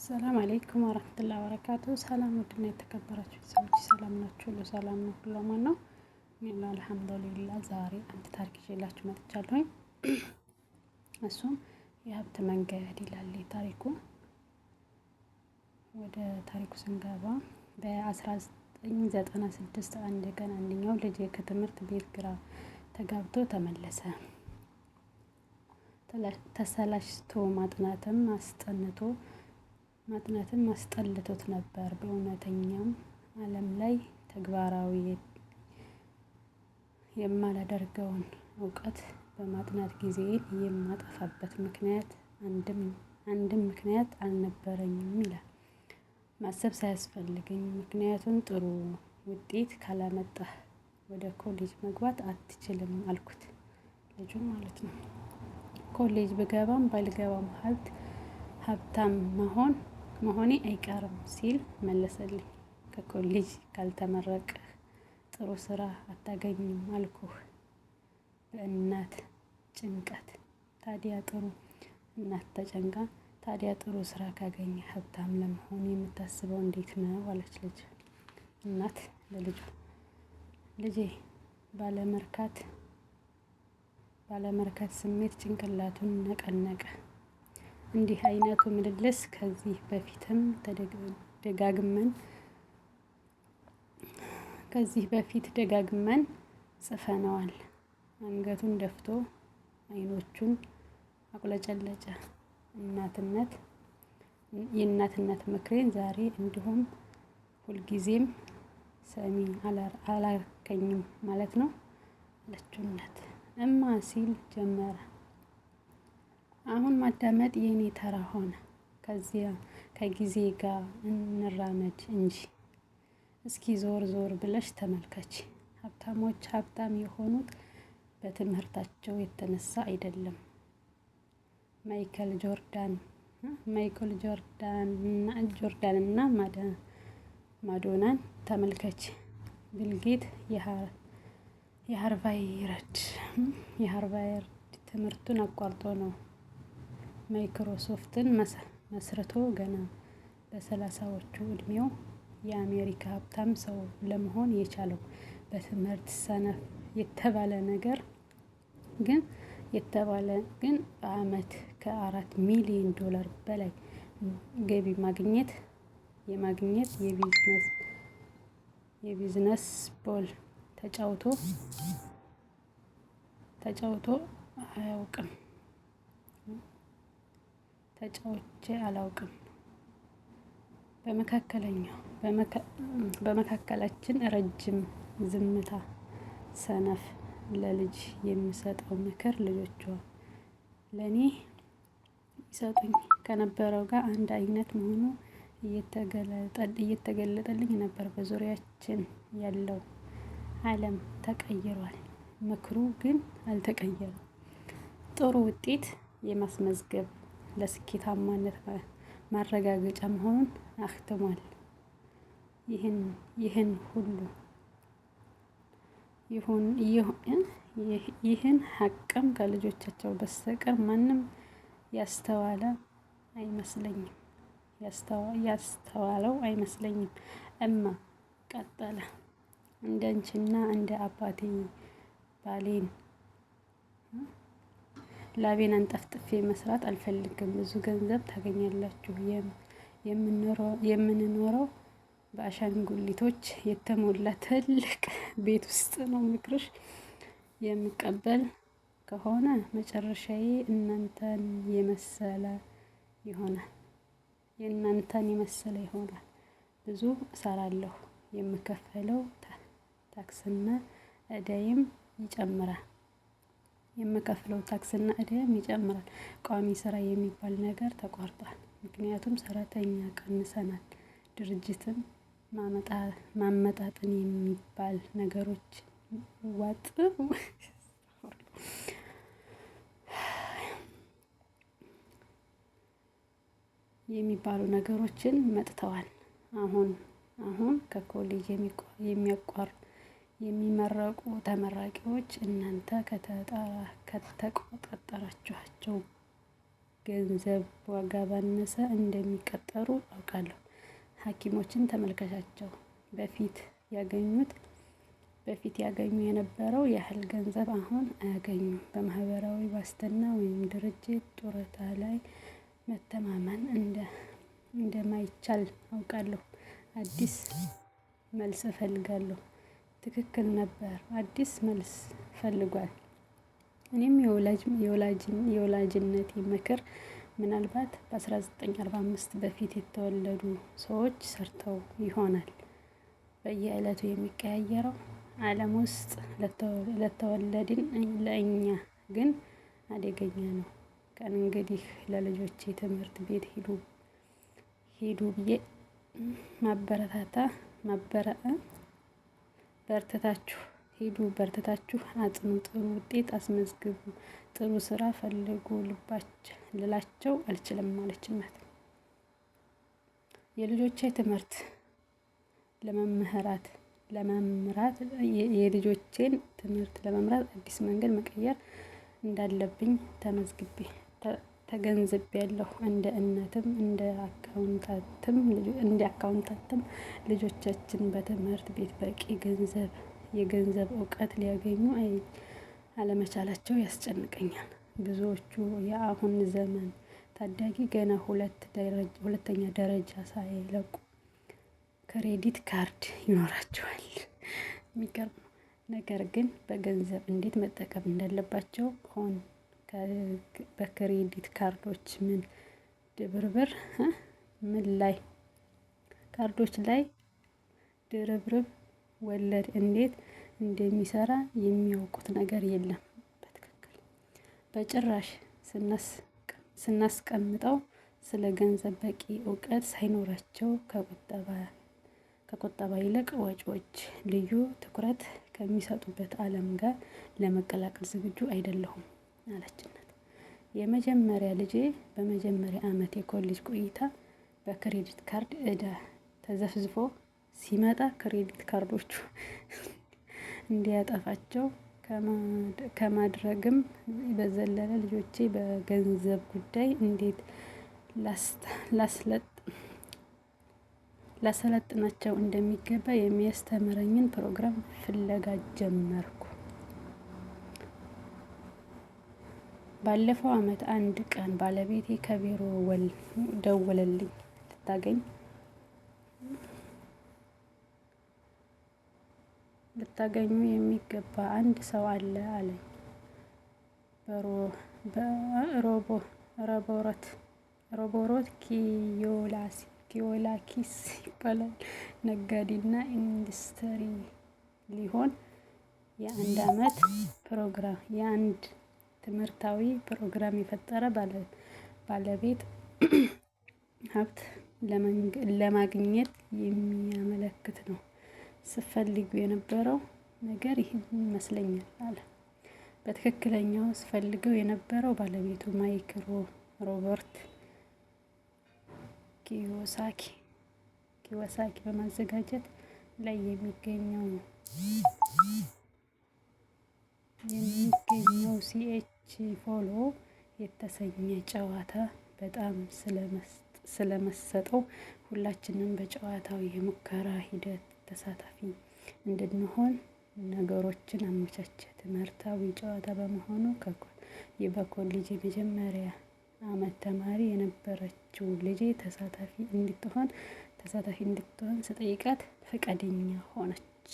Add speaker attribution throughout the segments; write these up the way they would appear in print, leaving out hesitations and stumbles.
Speaker 1: ሰላም አለይኩም ወራህመቱላሂ ወበረካቱ። ሰላም ውድና የተከበራችሁ ሰዎች ሰላም ናችሁ? ሁሉ ሰላም ነው? ሁሉ አማን ነው? እኔ አልሐምዱሊላህ። ዛሬ አንድ ታሪክ ይዤላችሁ መጥቻለሁኝ። እሱም የሀብት መንገድ ይላል ታሪኩ። ወደ ታሪኩ ስንገባ በ1996 አንድ ቀን አንደኛው ልጅ ከትምህርት ቤት ግራ ተጋብቶ ተመለሰ። ተሰላችቶ ማጥናትም አስጠልቶት ነበር። በእውነተኛም ዓለም ላይ ተግባራዊ የማላደርገውን እውቀት በማጥናት ጊዜዬን የማጠፋበት አንድም ምክንያት አልነበረኝም ይላል። ማሰብ ሳያስፈልገኝ ምክንያቱን ጥሩ ውጤት ካላመጣህ ወደ ኮሌጅ መግባት አትችልም አልኩት። ልጁ ማለት ነው። ኮሌጅ ብገባም ባልገባም ሀብታም መሆኔ አይቀርም ሲል መለሰልኝ። ከኮሌጅ ካልተመረቅህ ጥሩ ስራ አታገኝም አልኩህ። በእናት ጭንቀት ታዲያ ጥሩ እናት ተጨንቃ ታዲያ ጥሩ ስራ ካገኘህ ሀብታም ለመሆን የምታስበው እንዴት ነው? አለች እናት ለልጇ። ልጄ ባለመርካት ስሜት ጭንቅላቱን ነቀነቀ። እንዲህ አይነቱ ምልልስ ከዚህ በፊትም ደጋግመን ጽፈነዋል። አንገቱን ደፍቶ አይኖቹን አቁለጨለጨ። የእናትነት ምክሬን ዛሬ እንዲሁም ሁልጊዜም ሰሚ አላረከኝም ማለት ነው አለችው እናት። እማ ሲል ጀመረ። አሁን ማዳመጥ የኔ ተራ ሆነ። ከጊዜ ጋር እንራመድ እንጂ። እስኪ ዞር ብለሽ ተመልከች። ሀብታሞች ሀብታም የሆኑት በትምህርታቸው የተነሳ አይደለም። ማይክል ጆርዳን እና ማዶናን ተመልከች። ቢልጌት የሃርቫርድ ትምህርቱን አቋርጦ ነው ማይክሮሶፍትን መስርቶ ገና በ30ዎቹ እድሜው የአሜሪካ ሀብታም ሰው ለመሆን የቻለው። በትምህርት ሰነፍ የተባለ ግን በአመት ከ4 ሚሊዮን ዶላር በላይ ገቢ የማግኘት የቢዝነስ ቦል ተጫውቼ አላውቅም። በመካከላችን ረጅም ዝምታ። ሰነፍ ለልጅ የሚሰጠው ምክር ልጆቿ ለኔ ይሰጡኝ ከነበረው ጋር አንድ አይነት መሆኑ እየተገለጠልኝ ነበር። በዙሪያችን ያለው ዓለም ተቀይሯል። ምክሩ ግን አልተቀየረም። ጥሩ ውጤት የማስመዝገብ ለስኬታማነት ማረጋገጫ መሆኑን አክትሟል። ይህን ሀቅም ከልጆቻቸው በስተቀር ማንም ያስተዋለው አይመስለኝም። እማ ቀጠለ። እንዳንቺና እንደ አባቴ ላቤን አንጠፍጥፌ መስራት አልፈልግም። ብዙ ገንዘብ ታገኛላችሁ። የምንኖረው በአሻንጉሊቶች የተሞላ ትልቅ ቤት ውስጥ ነው። ምክርሽ የምቀበል ከሆነ መጨረሻዬ የእናንተን የመሰለ ይሆናል። ብዙ እሰራለሁ። የምከፍለው ታክስና እዳዬም ይጨምራል። ቋሚ ስራ የሚባል ነገር ተቋርጧል። ምክንያቱም ሰራተኛ ቀንሰናል። ድርጅትም ማመጣጠን የሚባል ነገሮችን መጥተዋል። አሁን ከኮሌጅ የሚመረቁ ተመራቂዎች እናንተ ከተቆጣጠራችኋቸው ገንዘብ ዋጋ ባነሰ እንደሚቀጠሩ አውቃለሁ። ሐኪሞችን ተመልከቻቸው። በፊት ያገኙ የነበረው ያህል ገንዘብ አሁን አያገኙም። በማህበራዊ ዋስትና ወይም ድርጅት ጡረታ ላይ መተማመን እንደማይቻል አውቃለሁ። አዲስ መልስ እፈልጋለሁ። ትክክል ነበር። አዲስ መልስ ፈልጓል። እኔም የወላጅነቴ ምክር ምናልባት በ1945 በፊት የተወለዱ ሰዎች ሰርተው ይሆናል። በየዕለቱ የሚቀያየረው ዓለም ውስጥ ለተወለድን ለእኛ ግን አደገኛ ነው። ከእንግዲህ ለልጆቼ ትምህርት ቤት ሂዱ ብዬ በርትታችሁ አጥኑ፣ ጥሩ ውጤት አስመዝግቡ፣ ጥሩ ስራ ፈልጉ ልላቸው አልችልም አለች እናት። የልጆቼ ትምህርት ለመምራት የልጆቼን ትምህርት ለመምራት አዲስ መንገድ መቀየር እንዳለብኝ ተገንዝቤያለሁ። እንደ እናትም እንደ አካውንታንትም ልጆቻችን በትምህርት ቤት በቂ የገንዘብ እውቀት ሊያገኙ አለመቻላቸው ያስጨንቀኛል። ብዙዎቹ የአሁን ዘመን ታዳጊ ገና ሁለተኛ ደረጃ ሳይለቁ ክሬዲት ካርድ ይኖራቸዋል። የሚገርም ነው። ነገር ግን በገንዘብ እንዴት መጠቀም እንዳለባቸው በክሬዲት ካርዶች ካርዶች ላይ ድርብርብ ወለድ እንዴት እንደሚሰራ የሚያውቁት ነገር የለም። በትክክል በጭራሽ ስናስቀምጠው ስለ ገንዘብ በቂ እውቀት ሳይኖራቸው ከቁጠባ ይልቅ ወጪዎች ልዩ ትኩረት ከሚሰጡበት ዓለም ጋር ለመቀላቀል ዝግጁ አይደለሁም አለች እናት። የመጀመሪያ ልጄ በመጀመሪያ ዓመት የኮሌጅ ቆይታ በክሬዲት ካርድ ዕዳ ተዘፍዝፎ ሲመጣ ክሬዲት ካርዶቹ እንዲያጠፋቸው ከማድረግም በዘለለ ልጆቼ በገንዘብ ጉዳይ እንዴት ላሰለጥናቸው እንደሚገባ የሚያስተምረኝን ፕሮግራም ፍለጋ ጀመርኩ። ባለፈው ዓመት አንድ ቀን ባለቤቴ ከቢሮ ደወለልኝ። ልታገኙ የሚገባ አንድ ሰው አለ አለኝ። ሮቦት ኪዮላኪስ ይባላል። ነጋዴና ኢንዱስትሪ ሊሆን የአንድ ትምህርታዊ ፕሮግራም የፈጠረ ባለቤት ሀብት ለማግኘት የሚያመለክት ነው። ስፈልጉ የነበረው ነገር ይህን ይመስለኛል አለ። በትክክለኛው ስፈልገው የነበረው ባለቤቱ ማይክል ሮበርት ኪዮሳኪ በማዘጋጀት ላይ የሚገኘው ሲኤች ፎሎ የተሰኘ ጨዋታ በጣም ስለመሰጠው ሁላችንም በጨዋታው የሙከራ ሂደት ተሳታፊ እንድንሆን ነገሮችን አመቻቸ። ትምህርታዊ ጨዋታ በመሆኑ በኮሌጅ የመጀመሪያ ዓመት ተማሪ የነበረችው ልጄ ተሳታፊ እንድትሆን ስጠይቃት ፈቃደኛ ሆነች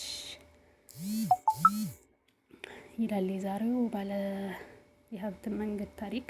Speaker 1: ይላል የዛሬው ባለ የሀብት መንገድ ታሪክ።